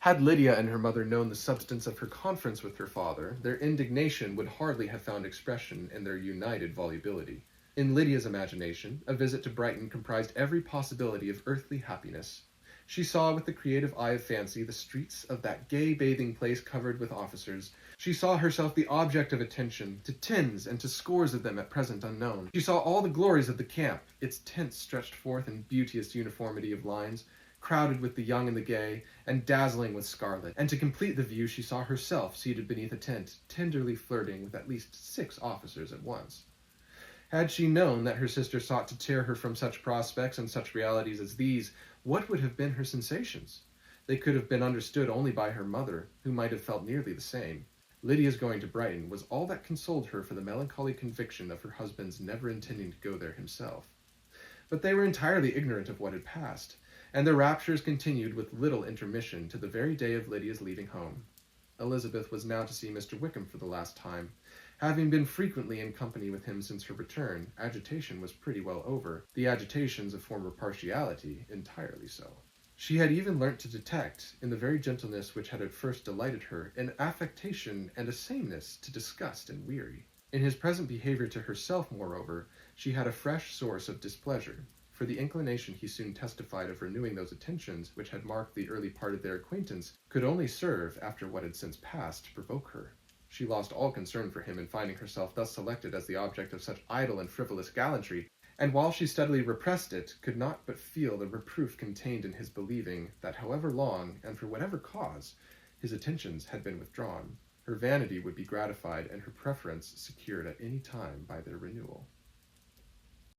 Had Lydia and her mother known the substance of her conference with her father, their indignation would hardly have found expression in their united volubility. In Lydia's imagination, a visit to Brighton comprised every possibility of earthly happiness. She saw with the creative eye of fancy the streets of that gay bathing place covered with officers. She saw herself the object of attention, to tens and to scores of them at present unknown. She saw all the glories of the camp, its tents stretched forth in beauteous uniformity of lines, crowded with the young and the gay, and dazzling with scarlet. And to complete the view, she saw herself seated beneath a tent, tenderly flirting with at least 6 officers at once. Had she known that her sister sought to tear her from such prospects and such realities as these, what would have been her sensations? They could have been understood only by her mother, who might have felt nearly the same. Lydia's going to Brighton was all that consoled her for the melancholy conviction of her husband's never intending to go there himself. But they were entirely ignorant of what had passed, and their raptures continued with little intermission to the very day of Lydia's leaving home. Elizabeth was now to see Mr. Wickham for the last time. Having been frequently in company with him since her return, agitation was pretty well over, the agitations of former partiality entirely so. She had even learnt to detect, in the very gentleness which had at first delighted her, an affectation and a sameness to disgust and weary. In his present behaviour to herself, moreover, she had a fresh source of displeasure, for the inclination he soon testified of renewing those attentions which had marked the early part of their acquaintance could only serve, after what had since passed, to provoke her. She lost all concern for him in finding herself thus selected as the object of such idle and frivolous gallantry, and while she steadily repressed it, could not but feel the reproof contained in his believing that however long, and for whatever cause, his attentions had been withdrawn, her vanity would be gratified and her preference secured at any time by their renewal.